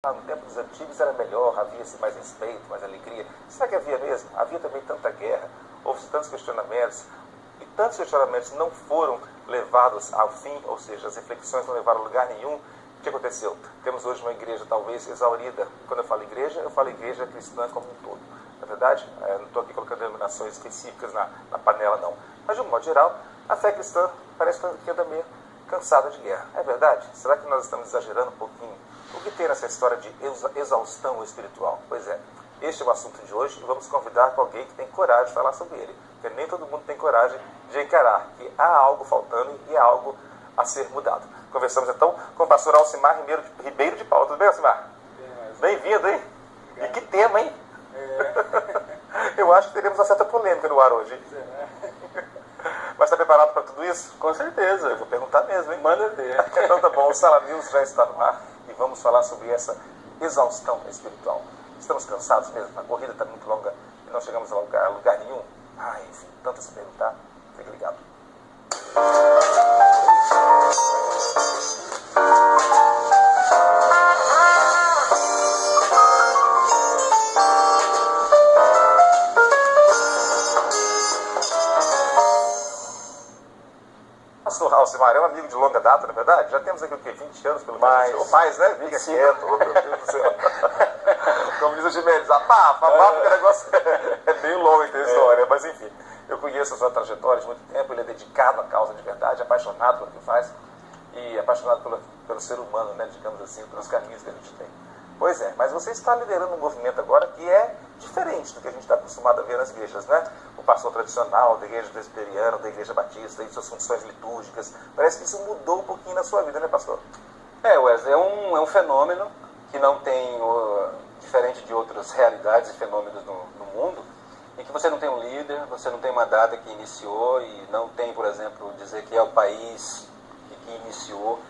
no tempo dos antigos era melhor, havia-se mais respeito, mais alegria. Será que havia mesmo? Havia também tanta guerra, houve tantos questionamentos, e tantos questionamentos não foram levados ao fim, ou seja, as reflexões não levaram a lugar nenhum. O que aconteceu? Temos hoje uma igreja talvez exaurida. Quando eu falo igreja cristã como um todo. Na verdade, não estou aqui colocando denominações específicas na panela, não. Mas, de um modo geral, a fé cristã parece que anda meio cansada de guerra. É verdade? Será que nós estamos exagerando um pouquinho? O que tem nessa história de exaustão espiritual? Pois é, este é o assunto de hoje e vamos convidar com alguém que tem coragem de falar sobre ele. Porque nem todo mundo tem coragem de encarar que há algo faltando e há algo a ser mudado. Conversamos então com o pastor Alcimar Ribeiro de Paula. Tudo bem, Alcimar? Bem-vindo, hein? E que tema, hein? Eu acho que teremos uma certa polêmica no ar hoje. Mas está preparado para tudo isso? Com certeza. Eu vou perguntar mesmo, hein? Manda ver. Então tá bom, o Sala News já está no ar e vamos falar sobre essa exaustão espiritual. Estamos cansados mesmo, a corrida está muito longa e não chegamos a lugar nenhum. Enfim, tanto a se perguntar. Fique ligado. Pastor Alcimar é um amigo de longa data, na verdade? Já temos aqui o quê? 20 anos pelo menos? Ou mais, né? Fica quieto, oh, meu Deus do céu. Como diz o Gimenez, abafa, porque o negócio é bem longo a história, mas enfim. Eu conheço a sua trajetória de muito tempo, ele é dedicado à causa de verdade, apaixonado pelo que faz e apaixonado pelo ser humano, né, digamos assim, pelos caminhos que a gente tem. Pois é, mas você está liderando um movimento agora que é diferente do que a gente está acostumado a ver nas igrejas, né? O pastor tradicional da igreja presbiteriana, da igreja batista, e suas funções litúrgicas. Parece que isso mudou um pouquinho na sua vida, né, pastor? Wesley, é um fenômeno que não tem, diferente de outras realidades e fenômenos no mundo, em que você não tem um líder, você não tem uma data que iniciou e não tem, por exemplo, dizer que é o país que iniciou.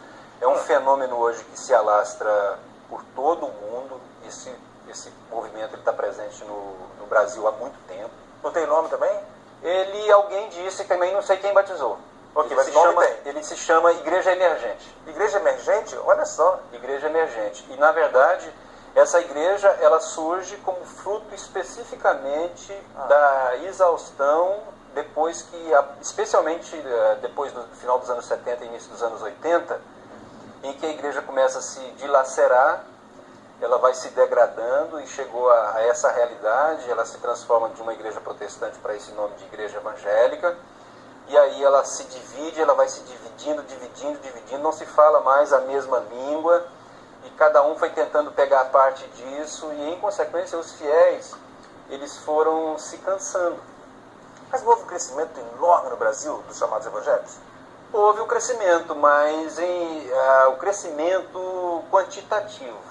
É um fenômeno hoje que se alastra por todo o mundo. Esse movimento está presente no Brasil há muito tempo. Não tem nome também? Alguém disse, também não sei quem batizou. Ok, mas nome tem. Ele se chama Igreja Emergente. Igreja Emergente? Olha só. Igreja Emergente. E, na verdade, essa igreja ela surge como fruto especificamente da exaustão, depois que, especialmente depois do final dos anos 70 e início dos anos 80, em que a igreja começa a se dilacerar, ela vai se degradando e chegou a essa realidade, ela se transforma de uma igreja protestante para esse nome de igreja evangélica, e aí ela se divide, ela vai se dividindo, não se fala mais a mesma língua, e cada um foi tentando pegar parte disso, e em consequência os fiéis, eles foram se cansando. Mas houve um crescimento enorme no Brasil dos chamados evangélicos? Houve um crescimento, mas o crescimento quantitativo.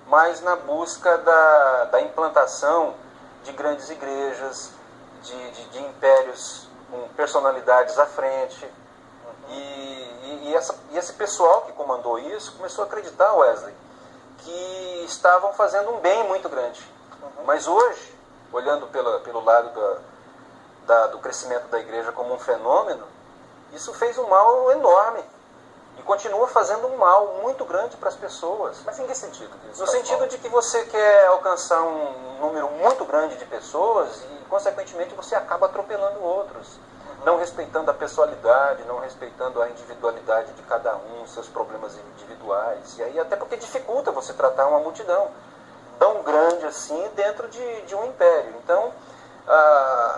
Mas na busca da implantação de grandes igrejas, de impérios com personalidades à frente. E esse pessoal que comandou isso começou a acreditar, Wesley, que estavam fazendo um bem muito grande. Mas hoje, olhando pelo lado do crescimento da igreja como um fenômeno, isso fez um mal enorme. E continua fazendo um mal muito grande para as pessoas. Mas em que sentido? No sentido de que você quer alcançar um número muito grande de pessoas e, consequentemente, você acaba atropelando outros. Não respeitando a pessoalidade, não respeitando a individualidade de cada um, seus problemas individuais. E aí até porque dificulta você tratar uma multidão tão grande assim dentro de um império. Então,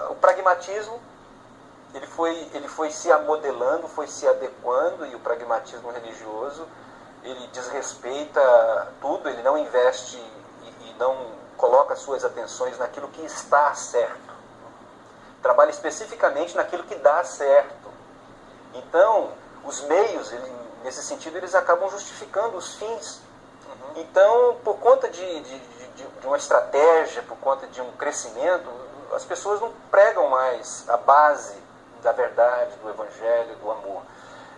o pragmatismo ele foi se amodelando, foi se adequando, e o pragmatismo religioso, ele desrespeita tudo, ele não investe e não coloca suas atenções naquilo que está certo. Trabalha especificamente naquilo que dá certo. Então, os meios, nesse sentido, eles acabam justificando os fins. Então, por conta de uma estratégia, por conta de um crescimento, as pessoas não pregam mais a base da verdade, do evangelho, do amor.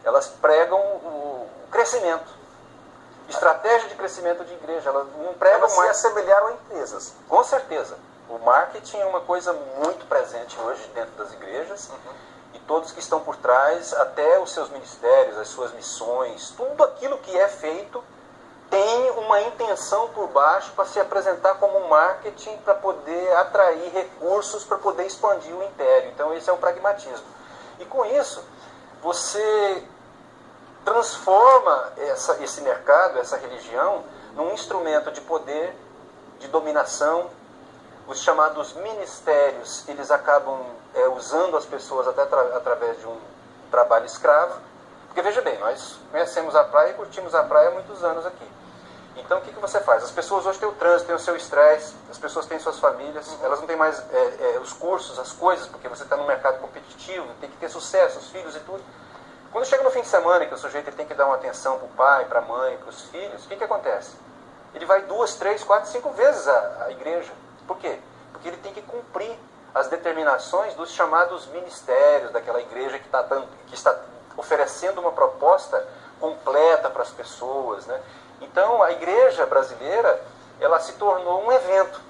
Elas pregam o crescimento. Estratégia de crescimento de igreja. Elas não pregam mais. Elas se assemelharam a empresas. Com certeza. O marketing é uma coisa muito presente hoje dentro das igrejas. E todos que estão por trás, até os seus ministérios, as suas missões, tudo aquilo que é feito tem uma intenção por baixo para se apresentar como marketing para poder atrair recursos para poder expandir o império. Então esse é o pragmatismo. E com isso, você transforma esse mercado, essa religião, num instrumento de poder, de dominação. Os chamados ministérios, eles acabam usando as pessoas até através de um trabalho escravo. Porque veja bem, nós conhecemos a praia e curtimos a praia há muitos anos aqui. Então o que você faz? As pessoas hoje têm o trânsito, têm o seu estresse, as pessoas têm suas famílias, elas não têm mais os cursos, as coisas, porque você está num mercado competitivo, tem que ter sucesso, os filhos e tudo. Quando chega no fim de semana que o sujeito tem que dar uma atenção para o pai, para a mãe, para os filhos, o que acontece? Ele vai 2, 3, 4, 5 vezes à igreja. Por quê? Porque ele tem que cumprir as determinações dos chamados ministérios daquela igreja que está oferecendo uma proposta completa para as pessoas, né? Então a igreja brasileira, ela se tornou um evento,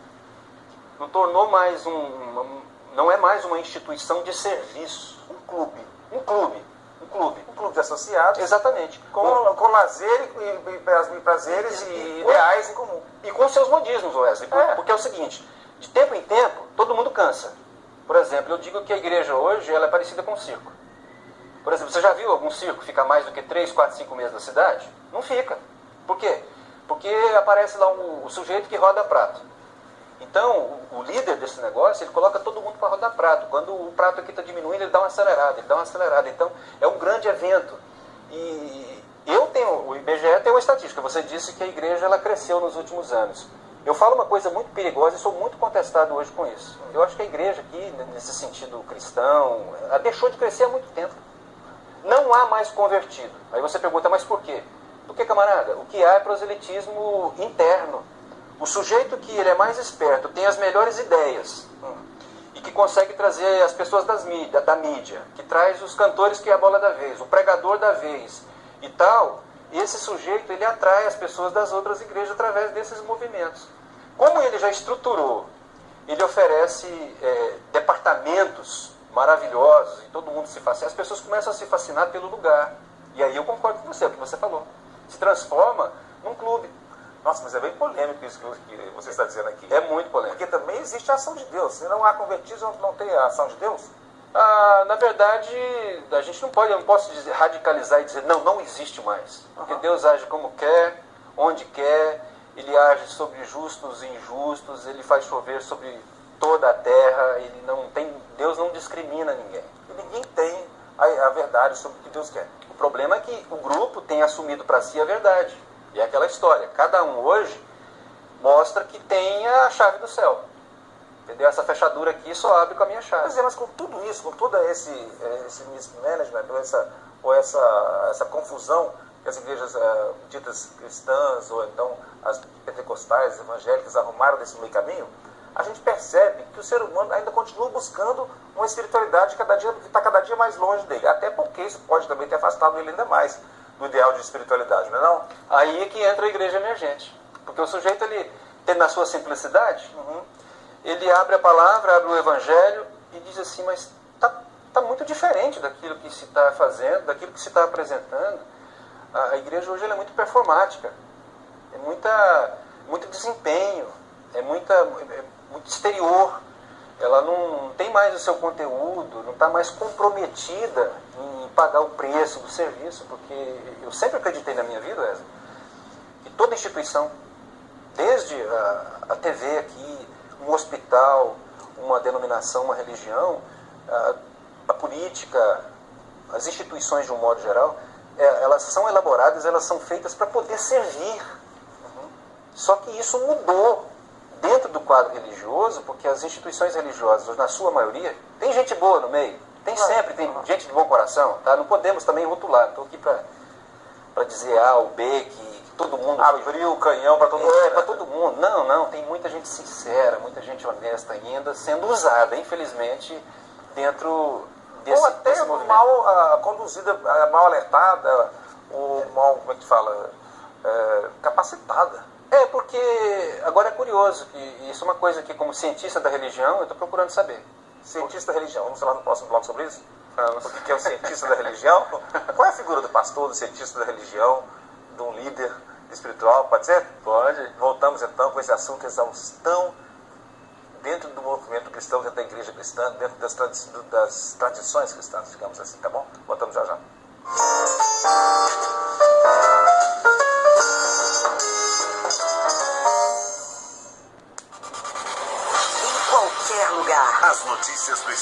não é mais uma instituição de serviço, um clube de associados. Exatamente. Com lazer e prazeres e ideais em comum. E com seus modismos, Wesley. Porque é o seguinte, de tempo em tempo, todo mundo cansa. Por exemplo, eu digo que a igreja hoje ela é parecida com um circo. Por exemplo, você já viu algum circo ficar mais do que 3, 4, 5 meses na cidade? Não fica. Por quê? Porque aparece lá o sujeito que roda prato. Então, o líder desse negócio, ele coloca todo mundo para rodar prato. Quando o prato aqui está diminuindo, ele dá uma acelerada. Então, é um grande evento. E o IBGE tem uma estatística. Você disse que a igreja ela cresceu nos últimos anos. Eu falo uma coisa muito perigosa e sou muito contestado hoje com isso. Eu acho que a igreja aqui, nesse sentido cristão, ela deixou de crescer há muito tempo. Não há mais convertido. Aí você pergunta, mas por quê? Porque, camarada, o que há é proselitismo interno. O sujeito que ele é mais esperto, tem as melhores ideias e que consegue trazer as pessoas da mídia, que traz os cantores que é a bola da vez, o pregador da vez e tal, esse sujeito ele atrai as pessoas das outras igrejas através desses movimentos. Como ele já estruturou, ele oferece departamentos maravilhosos e todo mundo se fascina, as pessoas começam a se fascinar pelo lugar. E aí eu concordo com você, o que você falou. Se transforma num clube. Nossa, mas é bem polêmico isso que você está dizendo aqui. É muito polêmico. Porque também existe a ação de Deus. Se não há convertidos, não tem a ação de Deus? Na verdade, a gente não posso radicalizar e dizer, não existe mais. Porque Deus age como quer, onde quer, Ele age sobre justos e injustos, Ele faz chover sobre toda a terra, Deus não discrimina ninguém. E ninguém tem a verdade sobre o que Deus quer. O problema é que o grupo tem assumido para si a verdade. E é aquela história. Cada um hoje mostra que tem a chave do céu. Entendeu? Essa fechadura aqui só abre com a minha chave. Quer dizer, mas com tudo isso, com todo esse mismanagement, ou essa confusão que as igrejas ditas cristãs, ou então as pentecostais, evangélicas, arrumaram desse meio caminho, a gente percebe que o ser humano ainda continua buscando uma espiritualidade que está cada dia mais longe dele. Até porque isso pode também ter afastado ele ainda mais do ideal de espiritualidade, não é não? Aí é que entra a igreja emergente. Porque o sujeito, ele tem na sua simplicidade, ele abre a palavra, abre o evangelho e diz assim, mas tá muito diferente daquilo que se está fazendo, daquilo que se está apresentando. A igreja hoje ela é muito performática, é muito desempenho, é muito exterior. Ela não tem mais o seu conteúdo, não está mais comprometida em pagar o preço do serviço, porque eu sempre acreditei na minha vida, Wesley, que toda instituição, desde a TV aqui, um hospital, uma denominação, uma religião, a política, as instituições de um modo geral, elas são elaboradas, elas são feitas para poder servir. Só que isso mudou dentro do quadro religioso, porque as instituições religiosas, na sua maioria, tem gente boa no meio, tem gente de bom coração, tá? Não podemos também rotular, estou aqui para dizer A ou B, que todo mundo... Abriu o canhão para todo mundo. Para todo mundo. Não, tem muita gente sincera, muita gente honesta ainda, sendo usada, infelizmente, dentro desse ou até movimento. Mal conduzida, mal alertada, ou mal, como é que fala, capacitada. Porque agora é curioso, que isso é uma coisa que como cientista da religião eu estou procurando saber. Cientista da religião, vamos falar no próximo bloco sobre isso? O que é o cientista da religião? Qual é a figura do pastor, do cientista da religião, de um líder espiritual, pode ser? Pode. Voltamos então com esse assunto, exaustão dentro do movimento cristão, dentro da igreja cristã, dentro das tradições cristãs, digamos assim, tá bom? Voltamos já já. Em qualquer lugar. As notícias do